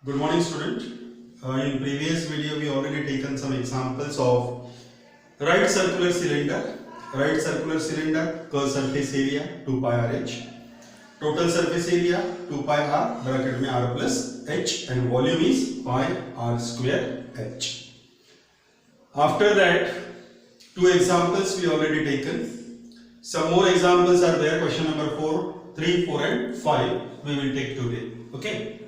Good morning, student. In previous video, we already taken some examples of right circular cylinder, curve surface area 2 pi RH, total surface area 2 pi r bracket में r plus h and volume is pi r square h. After that, two examples we already taken. Some more examples are there. Question number 4, 3, 4 and 5 we will take today. Okay.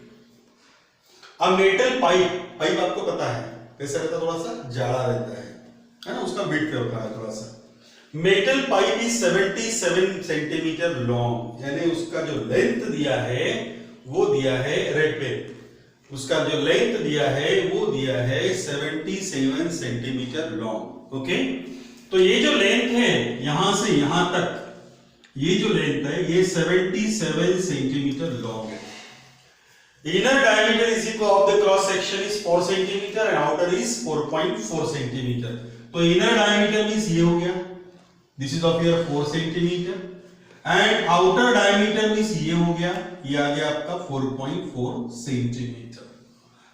अब metal pipe आपको पता है कैसा रहता है, थोड़ा सा जाड़ा रहता है ना, उसका वेट करता है थोड़ा सा। Metal pipe is 77 centimetre long, यानी उसका जो लेंथ दिया है वो दिया है रेड पे, उसका जो लेंथ दिया है वो दिया है 77 सेंटीमीटर लॉन्ग। ओके, तो ये जो लेंथ है यहां से यहां तक, ये जो लेंथ है ये 77 सेंटीमीटर लॉन्ग है। Inner diameter is equal of the cross section is 4 centimeter and outer is 4.4 centimeter. तो inner diameter means ये हो गया, this is of your 4 centimeter and outer diameter means ये हो गया, ये आ गया आपका 4.4 centimeter.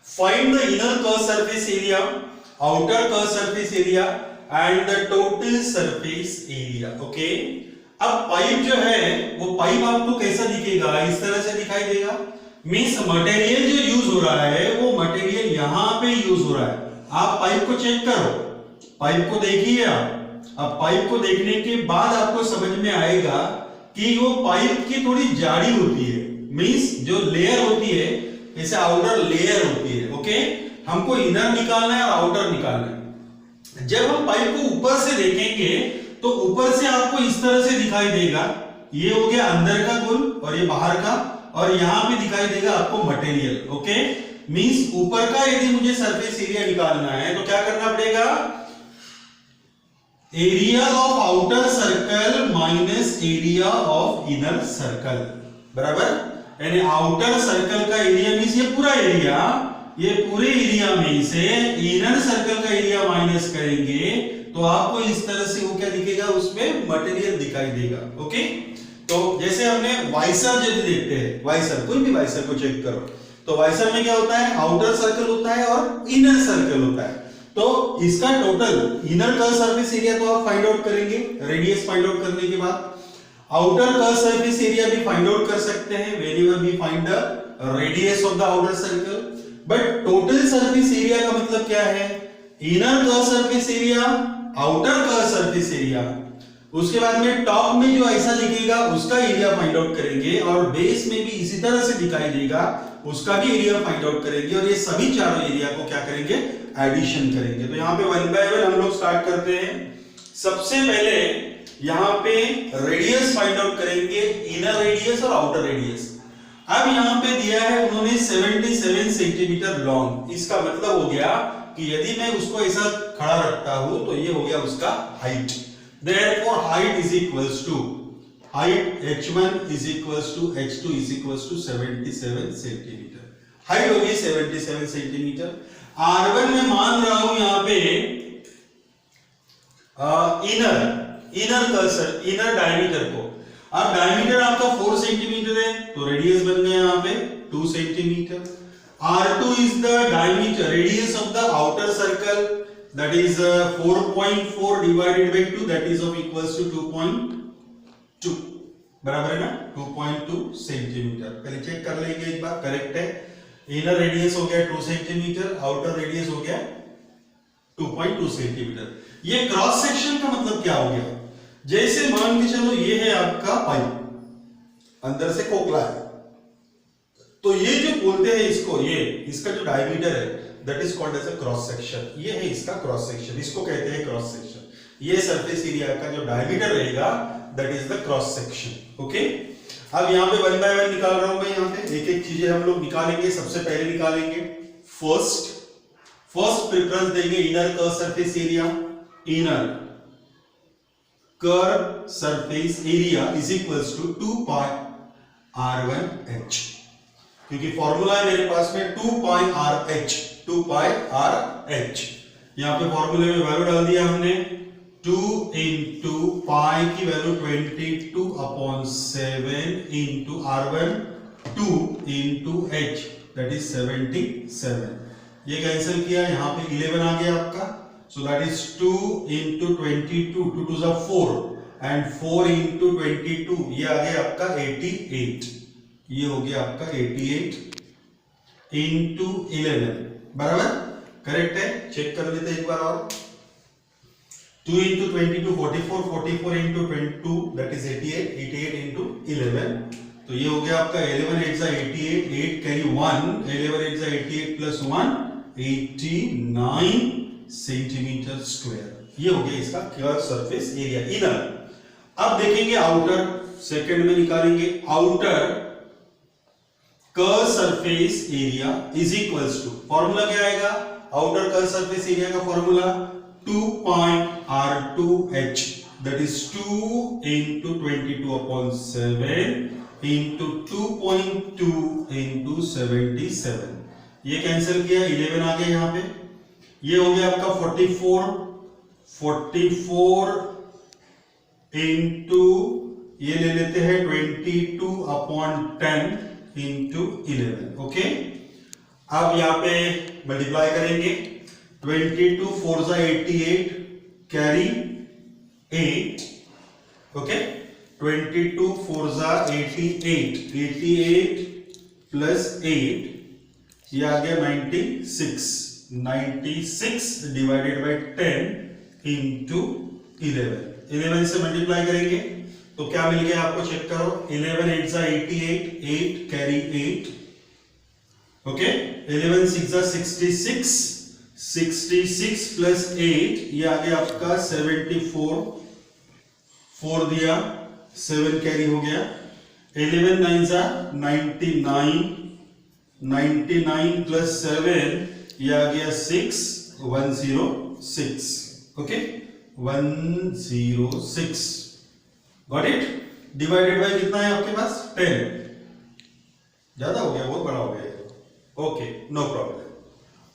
Find the inner curve surface area, outer curve surface area and the total surface area. Okay? अब पाइप जो है वो पाइप आपको कैसा दिखेगा, इस तरह से दिखाई देगा। मीन्स मटेरियल जो यूज हो रहा है वो मटेरियल यहां पे यूज हो रहा है। आप पाइप को चेक करो, पाइप को देखिए आप। अब पाइप को देखने के बाद आपको समझ में आएगा कि वो पाइप की थोड़ी जाड़ी होती है, मीन्स जो लेयर होती है जैसे आउटर लेयर होती है। ओके, हमको इनर निकालना है और आउटर निकालना है। जब हम पाइप को ऊपर से देखेंगे तो ऊपर से आपको इस तरह से दिखाई देगा, ये हो गया अंदर का गोल और ये बाहर का, और यहां पे दिखाई देगा आपको मटेरियल। ओके, मींस ऊपर का यदि मुझे सरफेस एरिया निकालना है तो क्या करना पड़ेगा, area of outer circle minus area of inner circle बराबर, यानी आउटर सर्कल का एरिया मींस ये पूरा एरिया, ये पूरे एरिया में से इनर सर्कल का एरिया माइनस करेंगे तो आपको इस तरह से वो क्या दिखेगा, उसमें मटेरियल दिखाई देगा। ओके, तो जैसे हमने वाइसर यदि देखते हैं, वाइसर कोई भी वाइसर को चेक करो तो वाइसर में क्या होता है, आउटर सर्कल होता है और इनर सर्कल होता है। तो इसका total inner curve surface area तो आप फाइंड आउट करेंगे रेडियस फाइंड आउट करने के बाद, आउटर कर्व सरफेस एरिया भी फाइंड आउट कर सकते हैं whenever we find the radius of the outer circle. But total surface area का मतलब क्या है, inner curve surface area, outer curve surface area, उसके बाद में टॉप में जो ऐसा दिखेगा उसका एरिया फाइंड आउट करेंगे और बेस में भी इसी तरह से दिखाई देगा उसका भी एरिया फाइंड आउट करेंगे, और ये सभी चारों एरिया को क्या करेंगे, एडिशन करेंगे। तो यहाँ पे वन बाय वन हम लोग स्टार्ट करते हैं। सबसे पहले यहाँ पे रेडियस फाइंड आउट करेंगे, इनर रेडियस और आउटर रेडियस। अब यहाँ पे दिया है उन्होंने 77 सेंटीमीटर लॉन्ग, इसका मतलब हो गया कि यदि मैं उसको ऐसा खड़ा रखता हूं तो ये हो गया उसका height. Therefore, height is equals to height h1 is equals to h2 is equals to 77 centimetre. Height होगी 77 सेंटीमीटर। r1 में मान रहा हूं यहाँ पे इनर डायमीटर को। अब डायमीटर आपका 4 सेंटीमीटर है तो रेडियस बन गया यहाँ पे 2 centimetre. r2 is the diameter radius of the outer circle, that is 4.4 divided by 2, that is of equals to 2.2 बराबर है ना, 2.2 सेंटीमीटर। पहले चेक कर लेंगे एक बार, करेक्ट है। इनर रेडियस हो गया 2 सेंटीमीटर, आउटर रेडियस हो गया 2.2 सेंटीमीटर। ये क्रॉस सेक्शन का मतलब क्या हो गया, जैसे मान के चलो ये है आपका पाइप, अंदर से खोखला है, तो ये जो बोलते हैं इसको, ये इसका जो डायमीटर है that is called as a cross section, ये है इसका क्रॉस सेक्शन, इसको कहते हैं क्रॉस सेक्शन। ये सरफेस एरिया का जो डायमीटर रहेगा that is the cross section। Okay, अब यहाँ पे वन बाय वन निकाल रहा हूं मैं, यहाँ पे एक एक चीजें हम लोग निकालेंगे। सबसे पहले निकालेंगे फर्स्ट प्रेफरेंस देंगे inner curve surface area, inner curve surface area is equals to 2 pi r1h, क्योंकि फॉर्मूला है मेरे पास में 2 पाई r h। यहां पे फॉर्मूले में वैल्यू डाल दिया हमने, 2 into पाई की value 22/7 into r1, 2 into h that is 77। ये कैंसिल किया, यहाँ पे 11 आ गया आपका, so that is 2 into 22, 2 2 is 4 and 4 into 22 ये आ गया आपका 88। ये हो गया आपका 88 into 11, बराबर करेक्ट है। चेक कर लेते एक बार और, 2 into 22 44, 44 into 22 that is 88, 88 into 11, तो ये हो गया आपका 11 8 88, 8 कैरी 1, 11 8 88 plus 1 89 सेंटीमीटर स्क्वायर। ये हो गया इसका कर्व सरफेस एरिया इनर। अब देखेंगे आउटर, सेकंड में निकालेंगे। Outer curve surface area is equals to, formula क्या आएगा आउटर कर्व सरफेस एरिया का formula 2.R2H, that is 2 into 22/7 into 2.2 into 77। ये कैंसिल किया, 11 आ गया यहाँ पे। ये हो गया आपका 44 into ये ले लेते हैं 22/10 into 11। ओके, अब यहाँ पे मल्टीप्लाई करेंगे, 22 4 88 कैरी 8, ओके, 22 4 88, 88 प्लस 8 ये आ गया 96 डिवाइडेड बाय 10 इंटू 11 से मल्टीप्लाई करेंगे तो क्या मिल गया आपको, चेक करो, 11 8 88, 8 कैरी 8, ओके, 11 6 66, 66 प्लस 8 ये आ गया आपका 74, 4 दिया 7 कैरी हो गया, 11 9 99, 99 प्लस 7 ये आ गया 6, 106, okay, 106, got it. Divided by कितना है आपके पास, 10, ज्यादा हो गया, बहुत बड़ा हो गया, ओके नो प्रॉब्लम,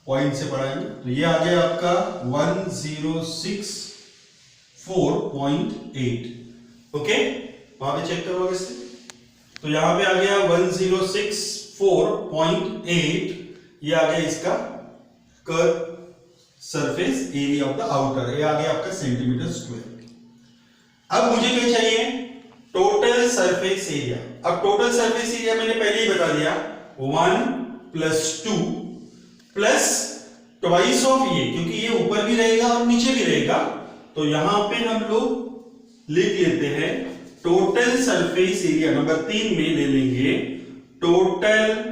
पॉइंट से पढ़ाएंगे। तो ये आ गया आपका 1064.8, ओके, वहां पे चेक करो इससे, तो यहां पे आ गया 1064.8, ये आ गया इसका curve surface area of the outer, ये आ गया आपका सेंटीमीटर स्क्वायर। अब मुझे क्या चाहिए, टोटल सरफेस एरिया। अब टोटल सरफेस एरिया मैंने पहले ही बता दिया, 1 + 2 प्लस ट्वाइस ऑफ ये, क्योंकि ये ऊपर भी रहेगा और नीचे भी रहेगा, तो यहां पे हम लोग लिख लेते हैं टोटल सरफेस एरिया, नंबर 3 में ले लेंगे, total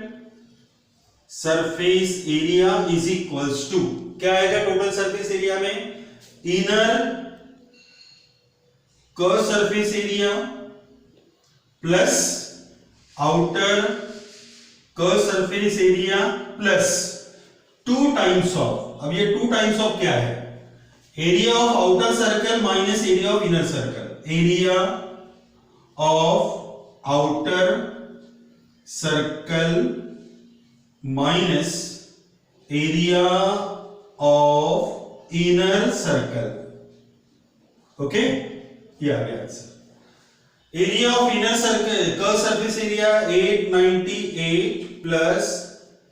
surface area is equals to, क्या आएगा टोटल सरफेस एरिया में, inner curve surface area plus outer curve surface area plus 2 times of, अब ये 2 टाइम्स ऑफ क्या है, area of outer circle minus area of inner circle, area of outer circle minus area of inner circle, okay, ये आ गया answer. Area of inner circle curve surface area 898 plus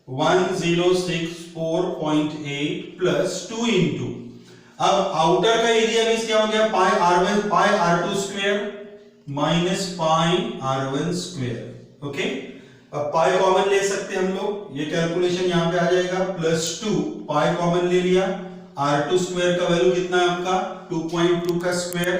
1064.8 plus 2 into, अब outer का area भी क्या हो गया, पाई r1 पाई r2 square minus pi r1 square, okay. अब पाई कॉमन ले सकते हैं हम लोग, ये कैलकुलेशन यहां पे आ जाएगा, +2 पाई कॉमन ले लिया, r2 स्क्वायर का वैल्यू कितना है आपका 2.2 का स्क्वायर,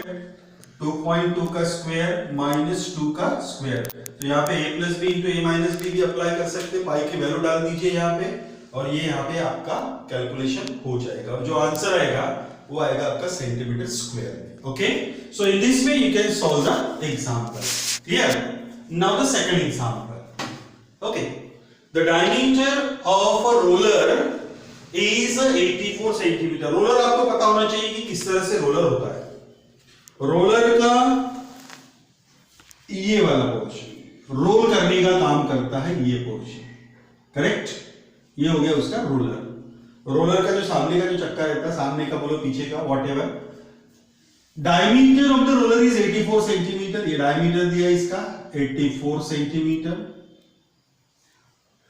2.2 का स्क्वायर माइनस 2 का स्क्वायर, तो यहाँ पे a + b into a - b भी अप्लाई कर सकते हैं, पाई की वैल्यू डाल दीजिए यहाँ पे, और ये यहाँ पे आपका कैलकुलेशन हो जाएगा, और जो आंसर आएगा वो आएगा आपका सेंटीमीटर स्क्वायर में, okay. So in this way you can solve the example, clear. Now the second example, okay, the diameter of a roller is 84 centimetre. Roller आपको पता होना चाहिए कि किस तरह से रोलर होता है, रोलर का ये वाला पोर्शन रोल करने का काम करता है, ये पोर्शन, करेक्ट, ये हो गया उसका रोलर। रोलर का जो सामने का जो चक्का रहता है, सामने का बोलो पीछे का, whatever, diameter of the roller is 84 centimetre, ये डायमीटर दिया इसका 84 centimetre.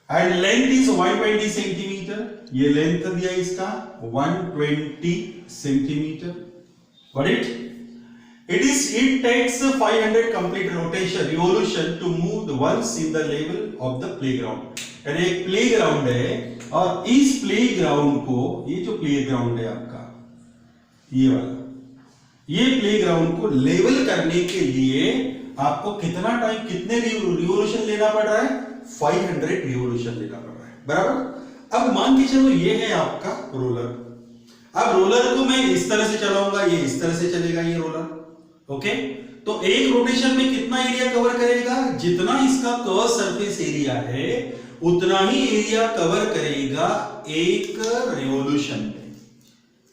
And length is 120 centimetre, ये लेंथ दिया इसका 120 centimetre, got it? It takes 500 complete rotation revolution to move the ones in the level of the playground. यानी एक playground है और इस प्लेग्राउंड को, ये जो प्लेग्राउंड है आपका ये वाला, ये प्लेग्राउंड को लेवल करने के लिए आपको कितना टाइम, कितने रिवोल्यूशन लेना पड़ रहा है? 500 रिवोल्यूशन लेना पड़ रहा है, बराबर। अब मान के चलो ये है आपका रोलर। अब रोलर को मैं इस तरह से चलाऊंगा, ये इस तरह से चलेगा ये रोलर, ओके? तो एक रोटेशन में कितना एरिया कवर करेगा? जितना इसका कर्व सरफेस एरिया है उतना ही एरिया कवर करेगा एक रिवोल्यूशन में,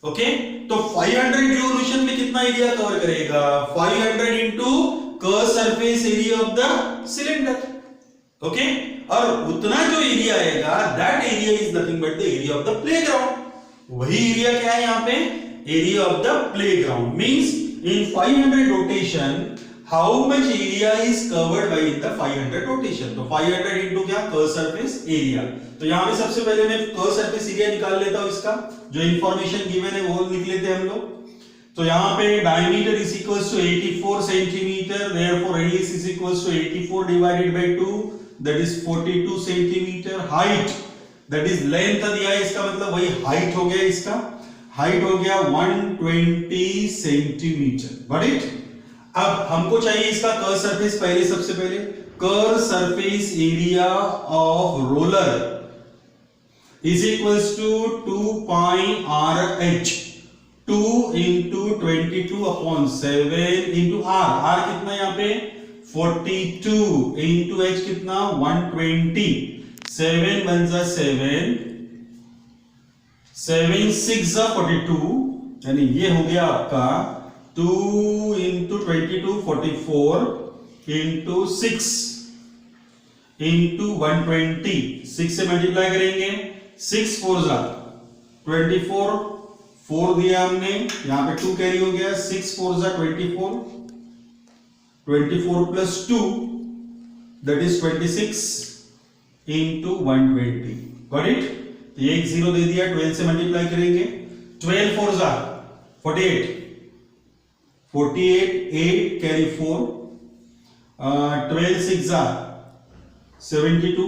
ओके? तो 500 रिवोल्यूशन में कितना एरिया कवर करेगा? 500 into curve surface area of the cylinder, okay? और उतना जो एरिया आएगा, that area is nothing but the area of the playground. वही एरिया क्या है यहां पे? Area of the playground. Means in 500 rotation how much area is covered by the 500 rotation? तो 500 into क्या? Curve surface area. तो यहां पे सबसे पहले मैं कर्व सरफेस एरिया निकाल लेता हूं, इसका जो इंफॉर्मेशन गिवन है वो लिख लेते हैं हम लोग। तो यहां पे diameter is equals to 84 centimetre, therefore radius is equals to 84 divided by 2, that is 42 centimetre. Height that is length दिया है इसका, मतलब वही हाइट हो गया, इसका हाइट हो गया 120 सेंटीमीटर, गॉट इट? अब हमको चाहिए इसका कर्व सरफेस। पहले सबसे पहले curve surface area of roller is equals to 2 pi R H, 2 into 22 upon 7 into R. R कितना यहां पे? 42 इंटू एच कितना? 120। 7 बन जा 7, 7 6 42, यानी ये हो गया आपका 2 इंटू 22 44 इंटू 6 इंटू 120, 6 से मल्टीप्लाई करेंगे, 6 4 24, 4 दिया हमने, यहां पे 2 कैरी हो गया, 6 4 24, 24 plus 2 that is 26 into 120, got it? ये एक 0 दे दिया, 12 से मल्टीप्लाई करेंगे, 12 4 48, 48 8 कैरी 4, 12 6 72,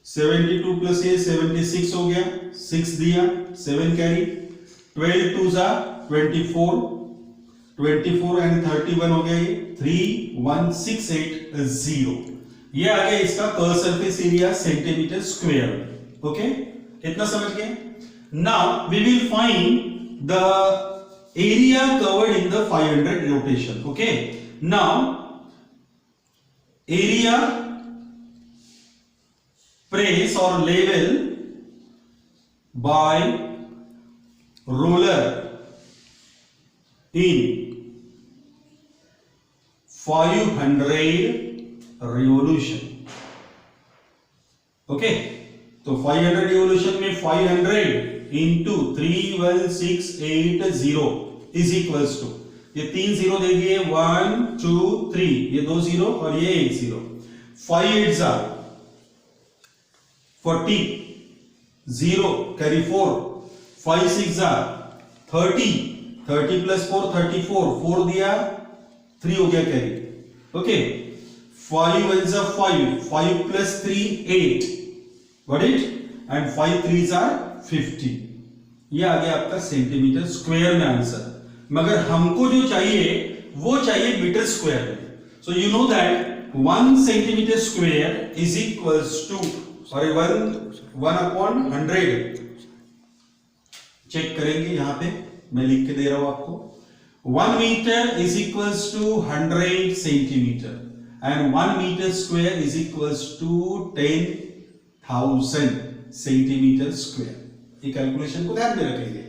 72 प्लस ये 76 हो गया, 6 दिया, 7 कैरी, 12 2 24, 24 एंड 31 हो गया, ये 31680। ये आ गया इसका curve surface area centimetre square, okay? इतना समझ गए? Now we will find the area covered in the 500 rotation, okay? Now area press और level by roller in 500 revolution, okay? तो 500 रिवोल्यूशन में 500 इंटू 31680 इज इक्वल्स टू, ये 3 0 दे दिए, 1 2 3, ये 2 0 और ये 1 0, 5 8 40, 0 कैरी 4, 5 6 30, 30 प्लस 4 34, 4 दिया, 3 हो गया carry, okay? 5 1 5, 5 plus 3 8, got it? and 5 3s are 50। ये आ गया आपका सेंटीमीटर स्क्वायर में आंसर, मगर हमको जो चाहिए वो चाहिए मीटर स्क्वायर में। So you know that 1 centimetre square is equals to, sorry 1 upon 100। Check करेंगे, यहां पे मैं लिख के दे रहा हूं आपको, 1 metre is equals to 100 centimetre and 1 metre square is equals to 10,000 centimetre square. ये कैलकुलेशन को ध्यान में रखेंगे।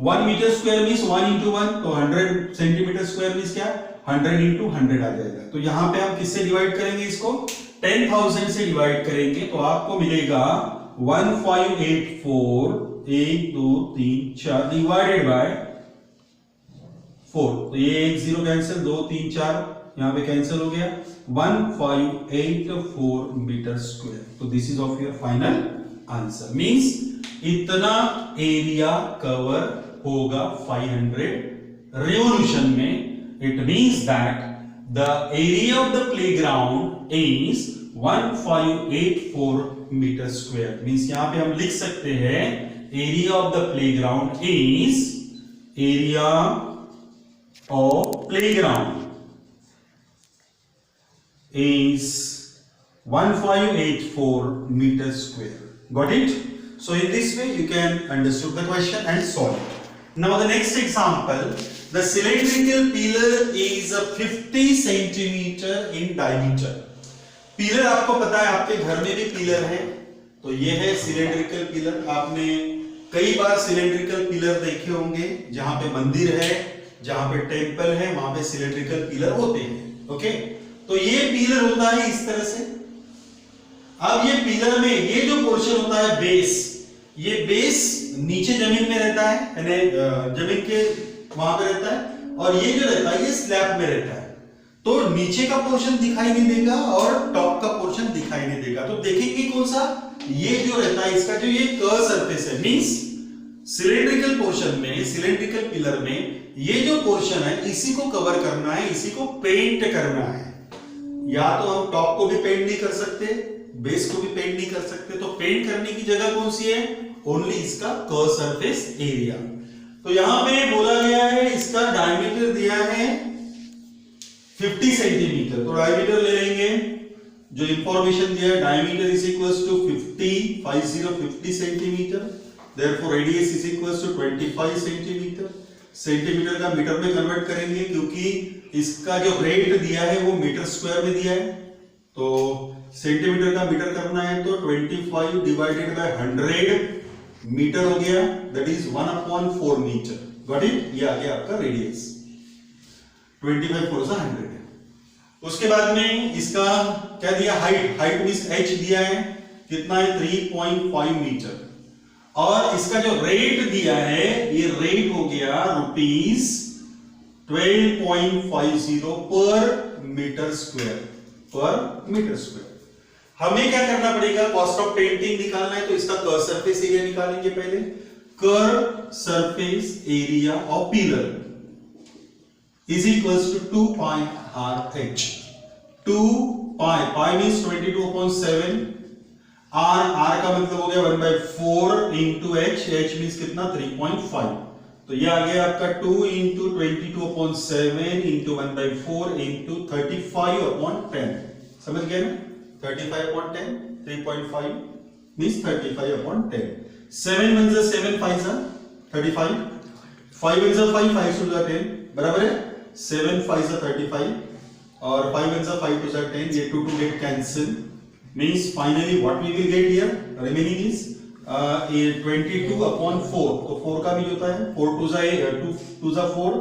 1 मीटर स्क्वायर मींस 1 into 1, तो 100 सेंटीमीटर स्क्वायर मींस क्या? 100 into 100 आ जाएगा। तो यहां पे हम किससे डिवाइड करेंगे इसको? 10,000 से डिवाइड करेंगे, तो आपको मिलेगा 1584 1 2 3 4 डिवाइडेड बाय 4। तो ये 1 0 कैंसिल, 2 3 4 यहां पे कैंसिल हो गया, 1584 मीटर स्क्वायर। तो this is of your final answer. Means इतना एरिया कवर होगा 500 रिवॉल्यूशन में। It means that the area of the playground is 1584 metre square. Means यहां पे हम लिख सकते हैं area of the playground is area of playground is 1584 meters square. Got it? So in this way you can understood the question and solve it. Now the next example, the cylindrical pillar is 50 centimeter in diameter. Pillar आपको पता है, आपके घर में भी pillar है। तो ये है सिलेंड्रिकल पिलर। आपने कई बार सिलेंड्रिकल पिलर देखे होंगे, जहां पे मंदिर है, जहां पे टेंपल है, वहां पे सिलेंड्रिकल पिलर होते हैं। ओके, तो ये पिलर होता है इस तरह से। अब ये पिलर में ये जो पोर्शन होता है बेस, ये बेस नीचे जमीन में रहता है, यानी जमीन के वहां पे रहता है, और ये जो रहता है ये स्लैब में रहता है। तो नीचे का पोर्शन दिखाई नहीं देगा और टॉप का पोर्शन दिखाई नहीं देगा। तो देखेंगे कौन सा, ये जो रहता है इसका जो ये कर्व सरफेस है, मींस सिलेंड्रिकल पोर्शन में, सिलेंड्रिकल पिलर में ये जो पोर्शन है इसी को कवर करना है, इसी को पेंट करना है। या तो हम टॉप को भी पेंट नहीं कर सकते, बेस को भी पेंट नहीं कर सकते। तो पेंट करने की जगह कौन सी है, ओनली इसका कर्व सरफेस एरिया। तो यहां पे बोला गया है इसका डायमीटर दिया है 50 सेंटीमीटर। तो डायमीटर ले लेंगे, जो इंफॉर्मेशन दिया है diameter is equals to 50 centimetre, therefore radius is equals to 25 centimetre. Centimetre का मीटर में कन्वर्ट करेंगे, क्योंकि इसका जो रेट दिया है वो मीटर स्क्वायर में दिया है। तो सेंटीमीटर का मीटर करना है तो 25 डिवाइडेड बाय 100 मीटर हो गया, that is 1/4 metre. Got it? ये आ गया आपका रेडियस। 25 4 100 है। उसके बाद में इसका क्या दिया, हाइट मींस h दिया है, कितना है 3.5 मीटर। और इसका जो रेट दिया है, ये रेट हो गया ₹12.50 पर मीटर स्क्वायर। हमें क्या करना पड़ेगा, कॉस्ट ऑफ पेंटिंग निकालना है। तो इसका कर्व सरफेस एरिया निकालेंगे पहले। Curve surface area of pillar is equals to 2 pi r h। 2 pi means 22/7, r का मतलब हो गया 1/4 इंटू h मींस कितना 3.5। तो ये आ गया आपका 2 इंटू 22/7 इंटू 1/4 इंटू 35/10। समझ गए ना? 35/10, 3.5 मींस 35/10। 7 1 7 5 35, 5 1 5 5 2 10 बराबर है 7 5 35 और 5 1 5 2 10। ये 2 to get cancel, means finally what we will get here remaining is 22/4। तो 4 का भी होता है 4 2 4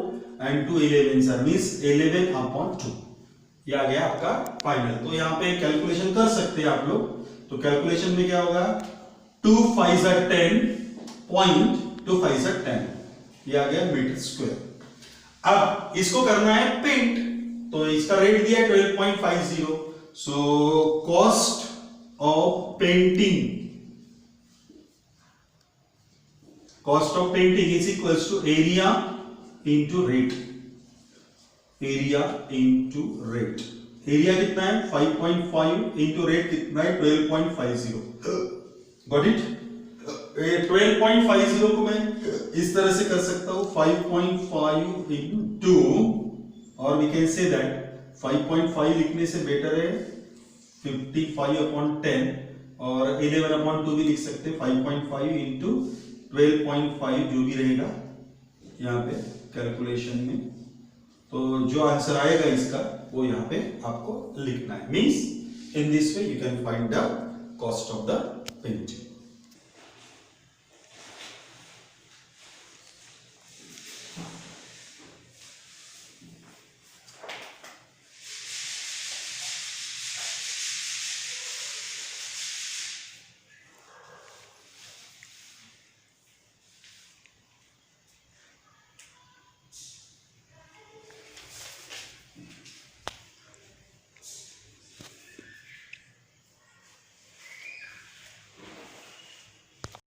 and 2 11 means 11/2। ये आ गया आपका फाइनल। तो यहाँ पे कैलकुलेशन कर सकते हैं आप लोग। तो कैलकुलेशन में क्या होगा, 2 5 10 0.25 10, ये आ गया मीटर स्क्वायर। अब इसको करना है पेंट। तो इसका रेट दिया है 12.50। So cost of painting is equals to area into rate. Area कितना है 5.5 इंटू रेट कितना है 12.50। Got it? 12.50 को मैं इस तरह से कर सकता हूं 5.5 इंटू, और वी कैन से दैट 5.5 लिखने से बेटर है 55/10 और 11/2 भी लिख सकते हैं। 5.5 इंटू 12.5 जो भी रहेगा यहाँ पे कैलकुलेशन में। तो जो आंसर आएगा इसका वो यहाँ पे आपको लिखना है। Means in this way you can find the cost of the painting.